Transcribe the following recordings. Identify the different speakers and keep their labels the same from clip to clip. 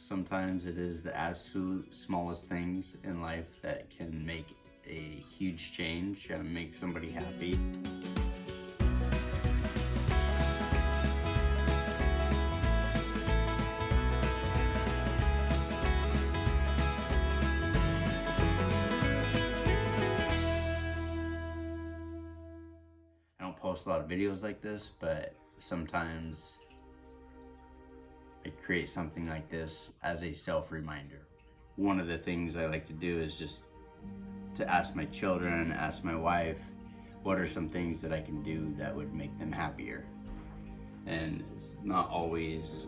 Speaker 1: Sometimes it is the absolute smallest things in life that can make a huge change and make somebody happy. I don't post a lot of videos like this, but sometimes I create something like this as a self-reminder. One of the things I like to do is just to ask my children, ask my wife, what are some things that I can do that would make them happier? And it's not always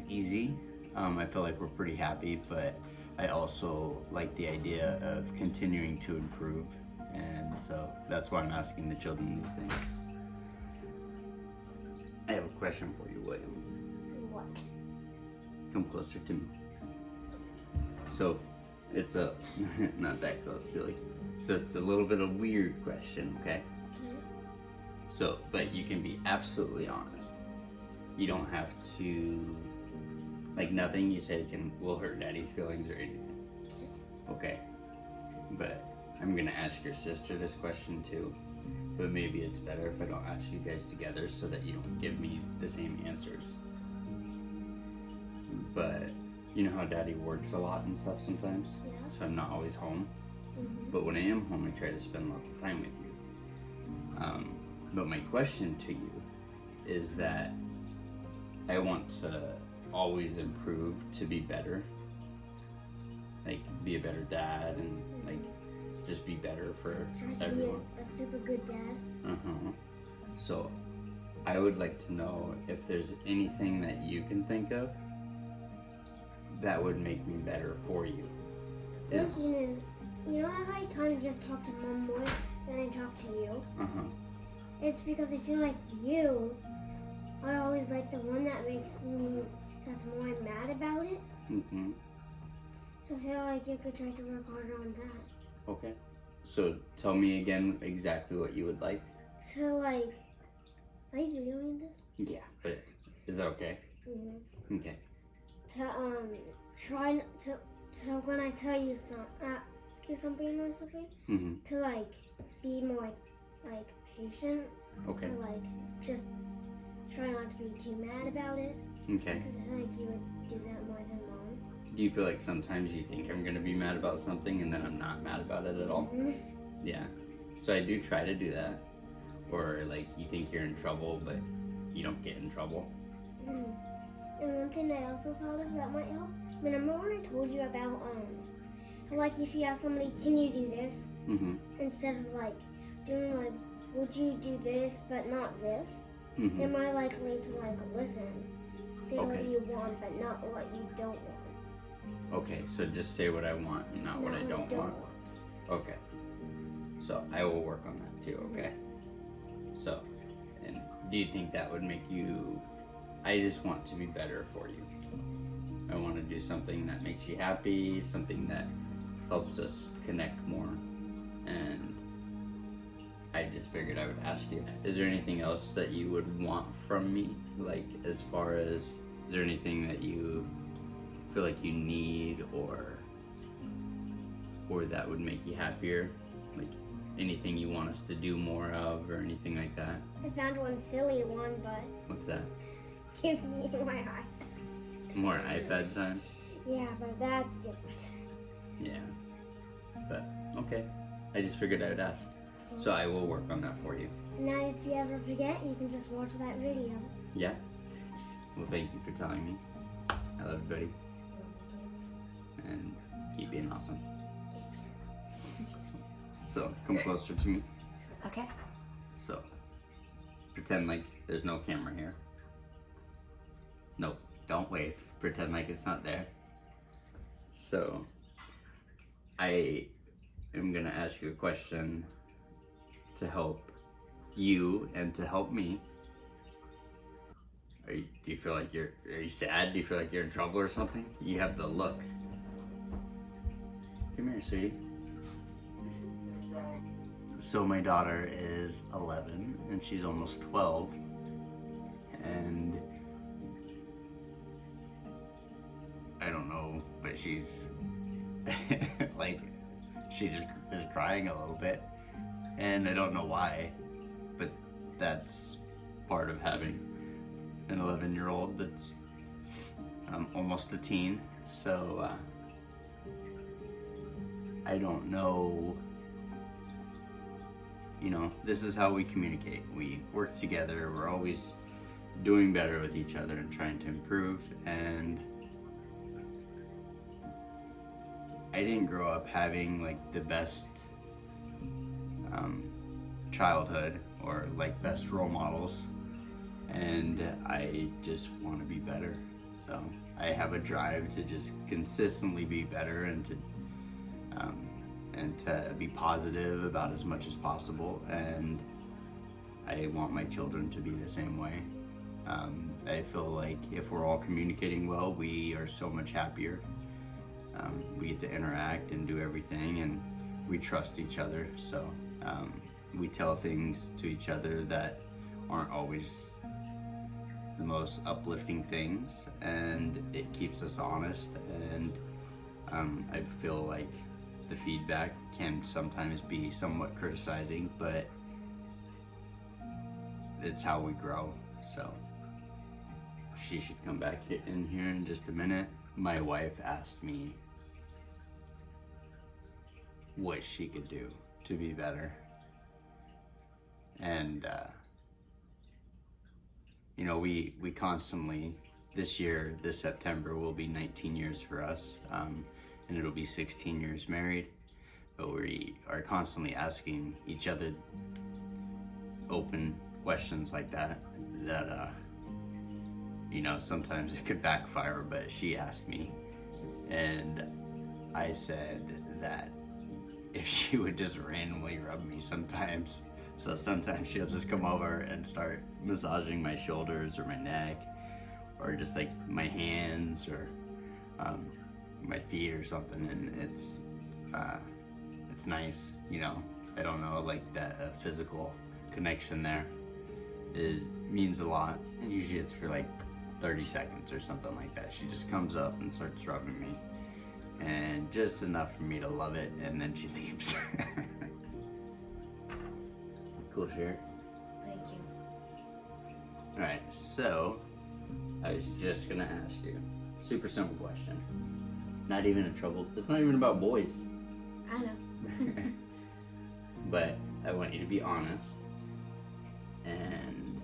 Speaker 1: easy. I feel like we're pretty happy, but I also like the idea of continuing to improve. And so that's why I'm asking the children these things. I have a question for you, William.
Speaker 2: What?
Speaker 1: Come closer to me. So, it's a, not that close, silly. So it's a little bit of a weird question, okay?
Speaker 2: Okay.
Speaker 1: So, but you can be absolutely honest. You don't have to, like nothing you say will hurt Daddy's feelings or anything. Okay. But I'm gonna ask your sister this question too. But maybe it's better if I don't ask you guys together so that you don't give me the same answers. But you know how Daddy works a lot and stuff sometimes?
Speaker 2: Yeah.
Speaker 1: So I'm not always home.
Speaker 2: Mm-hmm.
Speaker 1: But when I am home, I try to spend lots of time with you. But my question to you is that I want to always improve to be better. Like, be a better dad and like just be better for
Speaker 2: Try to
Speaker 1: everyone.
Speaker 2: be a super good dad.
Speaker 1: So I would like to know if there's anything that you can think of that would make me better for you.
Speaker 2: The thing is, you know how I kind of just talk to Mom more than I talk to you? It's because I feel like you are always like the one that makes me, that's more mad about it. So I feel like you could try to work harder on that.
Speaker 1: Okay. So tell me again exactly what you would like.
Speaker 2: To like, are you doing this?
Speaker 1: Yeah, but is that okay?
Speaker 2: Mm-hmm.
Speaker 1: Okay.
Speaker 2: To try to when I tell you ask you something or something, to like be more like patient.
Speaker 1: Okay.
Speaker 2: Or like just try not to be too mad about it.
Speaker 1: Okay.
Speaker 2: Because I feel like you would do that more than Mom.
Speaker 1: Do you feel like sometimes you think I'm gonna be mad about something and then I'm not mad about it at all? Yeah. So I do try to do that. Or like you think you're in trouble but you don't get in trouble.
Speaker 2: And one thing I also thought of that might help. Remember when I told you about how like if you ask somebody, can you do this? Instead of like doing like, would you do this but not this? They're more likely to like listen, say what you want but not what you don't want.
Speaker 1: Okay, so just say what I want and not what I don't want. Okay. So I will work on that too, okay? So, and do you think that would make you, I just want to be better for you. I want to do something that makes you happy, something that helps us connect more. And I just figured I would ask you, is there anything else that you would want from me? Like as far as, is there anything that you feel like you need or that would make you happier? Like anything you want us to do more of or anything like that?
Speaker 2: I found one silly one, but
Speaker 1: What's that?
Speaker 2: give me more iPad.
Speaker 1: More iPad time?
Speaker 2: Yeah, but that's different.
Speaker 1: Yeah. But okay. I just figured I would ask. So I will work on that for you.
Speaker 2: Now if you ever forget, you can just watch that video.
Speaker 1: Yeah? Well, thank you for telling me. I love you, buddy. And keep being awesome. So, come closer to me.
Speaker 2: Okay.
Speaker 1: So, pretend like there's no camera here. Nope, don't wave. Pretend like it's not there. So, I am gonna ask you a question to help you and to help me. Do you feel like are you sad? Do you feel like you're in trouble or something? You have the look. Come here, sweetie. So my daughter is 11 and she's almost 12, and I don't know, but she's like, she just is crying a little bit, and I don't know why, but that's part of having an 11-year-old that's almost a teen. So I don't know, you know, this is how we communicate. We work together. We're always doing better with each other and trying to improve. And I didn't grow up having like the best childhood or like best role models, and I just want to be better. So I have a drive to just consistently be better and to be positive about as much as possible, and I want my children to be the same way. I feel like if we're all communicating well, we are so much happier. We get to interact and do everything, and we trust each other. So we tell things to each other that aren't always the most uplifting things, and it keeps us honest. And I feel like the feedback can sometimes be somewhat criticizing, but it's how we grow. So she should come back in here in just a minute. My wife asked me what she could do to be better, and you know, we constantly, this year, this September will be 19 years for us, and it'll be 16 years married, but we are constantly asking each other open questions like that you know, sometimes it could backfire, but she asked me, and I said that if she would just randomly rub me sometimes. So sometimes she'll just come over and start massaging my shoulders or my neck, or just like my hands or my feet or something, and it's nice, you know. I don't know, like that physical connection there means a lot. And usually it's for like 30 seconds or something like that. She just comes up and starts rubbing me, and just enough for me to love it, and then she leaves. Cool shirt.
Speaker 2: Thank you.
Speaker 1: Alright, so I was just gonna ask you super simple question. Not even in trouble. It's not even about boys.
Speaker 2: I know.
Speaker 1: But I want you to be honest, and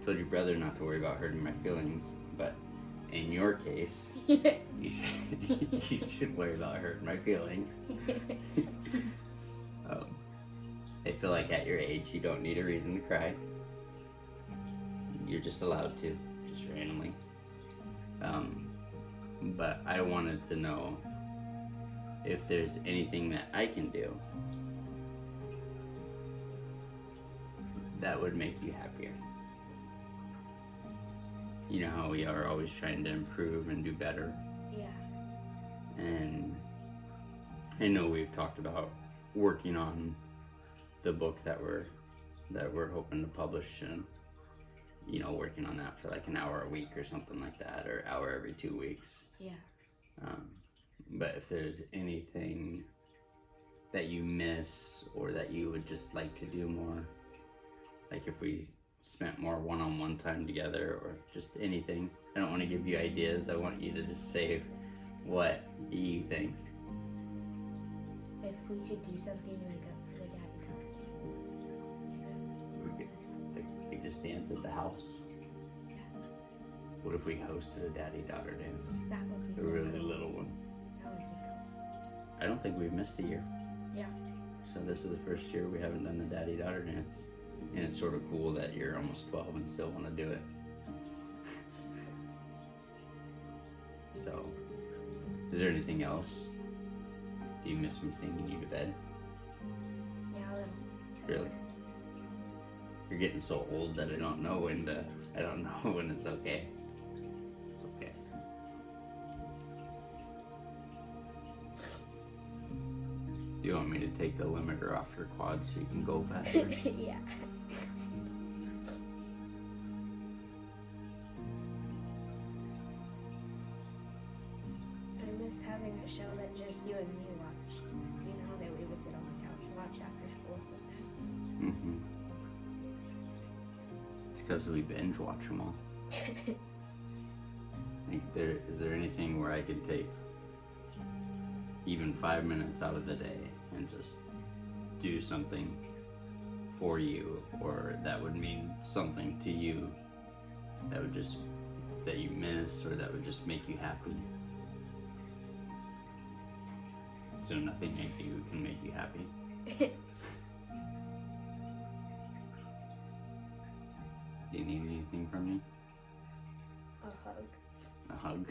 Speaker 1: told your brother not to worry about hurting my feelings, but in your case, you should worry about hurting my feelings. I feel like at your age, you don't need a reason to cry. You're just allowed to, just randomly. But I wanted to know if there's anything that I can do that would make you happier. You know how we are always trying to improve and do better.
Speaker 2: Yeah.
Speaker 1: And I know we've talked about working on the book that we're hoping to publish, and you know, working on that for like an hour a week or something like that, or hour every 2 weeks.
Speaker 2: Yeah.
Speaker 1: But if there's anything that you miss or that you would just like to do more, like if we spent more one-on-one time together, or just anything. I don't want to give you ideas. I want you to just say what you think.
Speaker 2: If we could do something to make up for the daddy dance.
Speaker 1: We just dance at the house.
Speaker 2: Yeah.
Speaker 1: What if we hosted a daddy-daughter dance?
Speaker 2: That would be
Speaker 1: A
Speaker 2: so
Speaker 1: really
Speaker 2: cool.
Speaker 1: little one.
Speaker 2: That would be cool.
Speaker 1: I don't think we've missed a year.
Speaker 2: Yeah.
Speaker 1: So this is the first year we haven't done the daddy-daughter dance. And it's sort of cool that you're almost 12 and still want to do it. So, is there anything else? Do you miss me singing you to bed?
Speaker 2: Yeah, a little.
Speaker 1: Really? You're getting so old that I don't know when it's okay. It's okay. Do you want me to take the limiter off your quad so you can go faster?
Speaker 2: Yeah.
Speaker 3: miss having a show that just you and me watched. You know, that we would sit on the couch and watch after school sometimes.
Speaker 1: Mm-hmm. It's because we binge watch them all. Is there anything where I could take even 5 minutes out of the day and just do something for you, or that would mean something to you that you miss, or that would just make you happy? So nothing can make you happy? Do you need anything from me?
Speaker 3: A hug.
Speaker 1: A hug?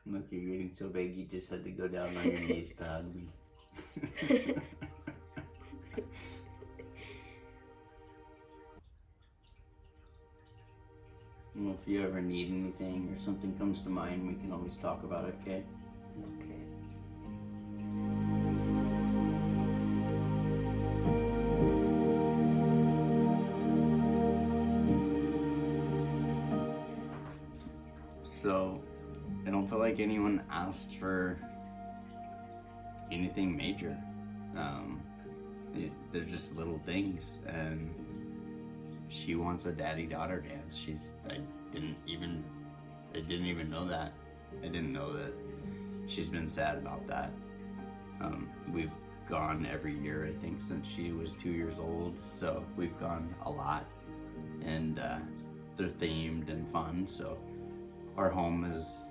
Speaker 1: Look, you're getting so big you just had to go down on your knees to hug me. Well, if you ever need anything or something comes to mind, we can always talk about it, okay?
Speaker 3: Okay.
Speaker 1: So, I don't feel like anyone asked for anything major. They're just little things, and she wants a daddy-daughter dance. I didn't even know that. I didn't know that she's been sad about that. We've gone every year, I think, since she was 2 years old, so we've gone a lot, and they're themed and fun, so our home is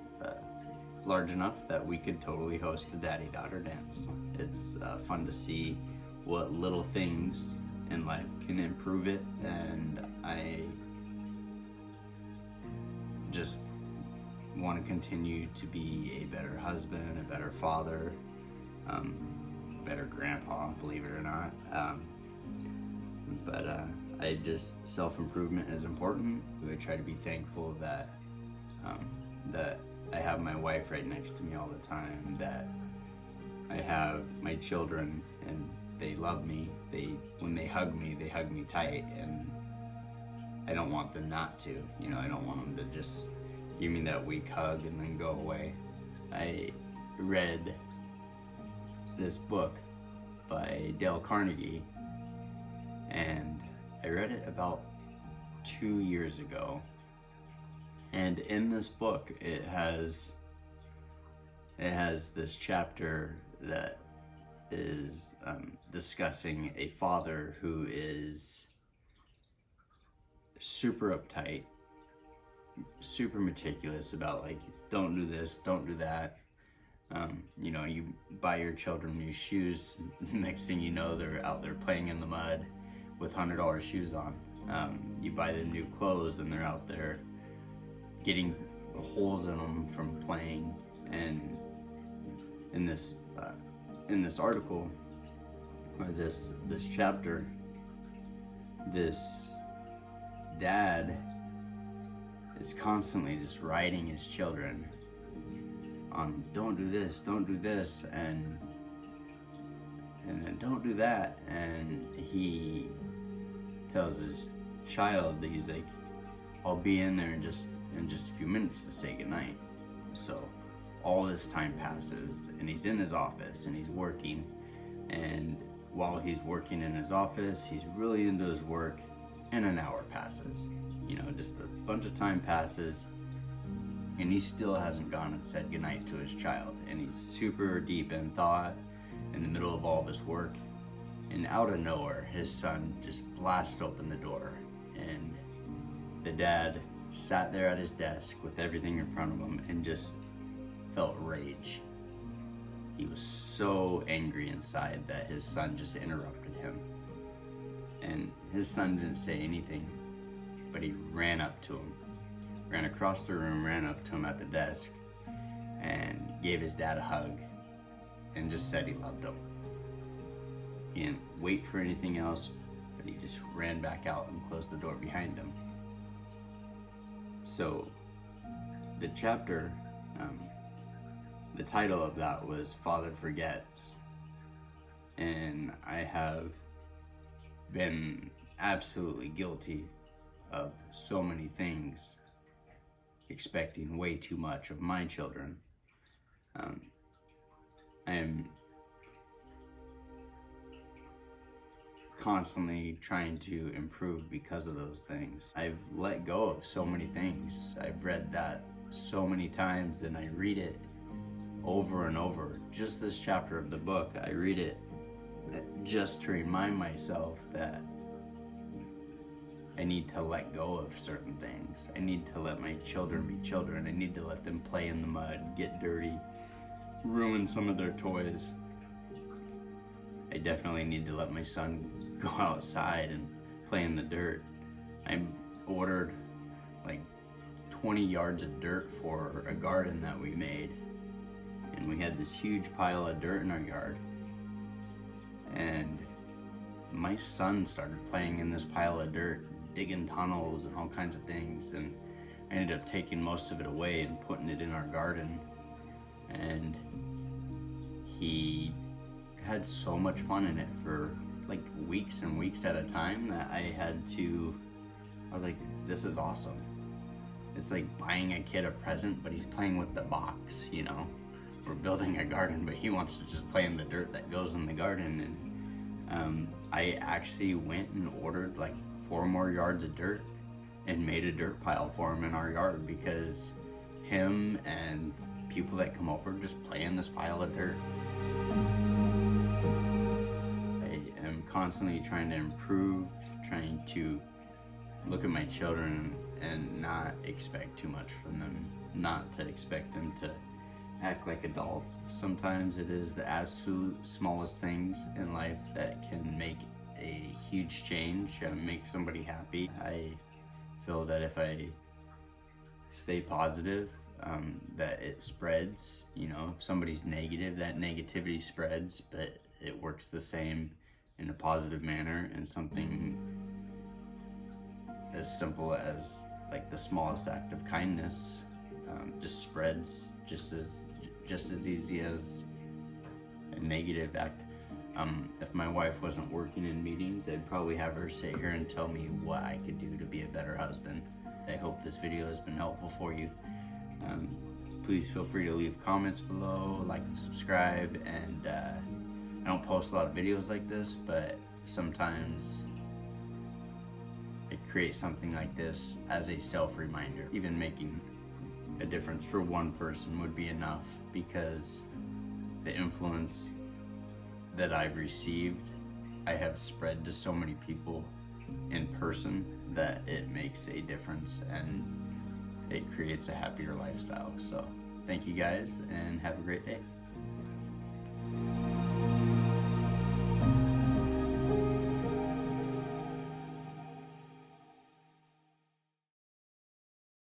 Speaker 1: large enough that we could totally host a daddy-daughter dance. It's fun to see what little things in life can improve it, and I just want to continue to be a better husband, a better father, better grandpa, believe it or not. But I just, self-improvement is important. I try to be thankful that that I have my wife right next to me all the time, that I have my children and they love me. When they hug me tight, and I don't want them not to. You know, I don't want them to just give me that weak hug and then go away. I read this book by Dale Carnegie, and I read it about 2 years ago. And in this book, it has this chapter that is discussing a father who is super uptight, super meticulous about, like, don't do this, don't do that. You know, you buy your children new shoes, next thing you know, they're out there playing in the mud with $100 shoes on. You buy them new clothes and they're out there getting holes in them from playing. And in this article, or this chapter, this dad is constantly just writing his children on, don't do this, and then don't do that. And he tells his child that he's like, I'll be in there in just a few minutes to say goodnight. So all this time passes, and he's in his office and he's working, and while he's working in his office, he's really into his work, and an hour passes. You know, just a bunch of time passes, and he still hasn't gone and said goodnight to his child, and he's super deep in thought in the middle of all of his work, and out of nowhere his son just blasts open the door, and the dad sat there at his desk with everything in front of him and just felt rage. He was so angry inside that his son just interrupted him, and his son didn't say anything, but he ran up to him, ran across the room, ran up to him at the desk, and gave his dad a hug and just said he loved him. He didn't wait for anything else, but he just ran back out and closed the door behind him. So the chapter, the title of that was Father Forgets. And I have been absolutely guilty of so many things, expecting way too much of my children. I am constantly trying to improve because of those things. I've let go of so many things. I've read that so many times, and I read it over and over. Just this chapter of the book, I read it just to remind myself that I need to let go of certain things. I need to let my children be children. I need to let them play in the mud, get dirty, ruin some of their toys. I definitely need to let my son go outside and play in the dirt. I ordered like 20 yards of dirt for a garden that we made, and we had this huge pile of dirt in our yard, and my son started playing in this pile of dirt, digging tunnels and all kinds of things, and I ended up taking most of it away and putting it in our garden, and he had so much fun in it for like weeks and weeks at a time that I was like, this is awesome. It's like buying a kid a present, but he's playing with the box, you know? We're building a garden, but he wants to just play in the dirt that goes in the garden. And I actually went and ordered like 4 more yards of dirt and made a dirt pile for him in our yard, because him and people that come over just play in this pile of dirt. I am constantly trying to improve, trying to look at my children and not expect too much from them, not to expect them to act like adults. Sometimes it is the absolute smallest things in life that can make a huge change, make somebody happy. I feel that if I stay positive, that it spreads. You know, if somebody's negative, that negativity spreads, but it works the same in a positive manner, and something as simple as like the smallest act of kindness just spreads just as easy as a negative act. If my wife wasn't working in meetings, I'd probably have her sit here and tell me what I could do to be a better husband. I hope this video has been helpful for you. Please feel free to leave comments below, like and subscribe, and I don't post a lot of videos like this, but sometimes I create something like this as a self-reminder. Even making a difference for one person would be enough, because the influence that I've received, I have spread to so many people in person that it makes a difference and it creates a happier lifestyle. So thank you guys, and have a great day.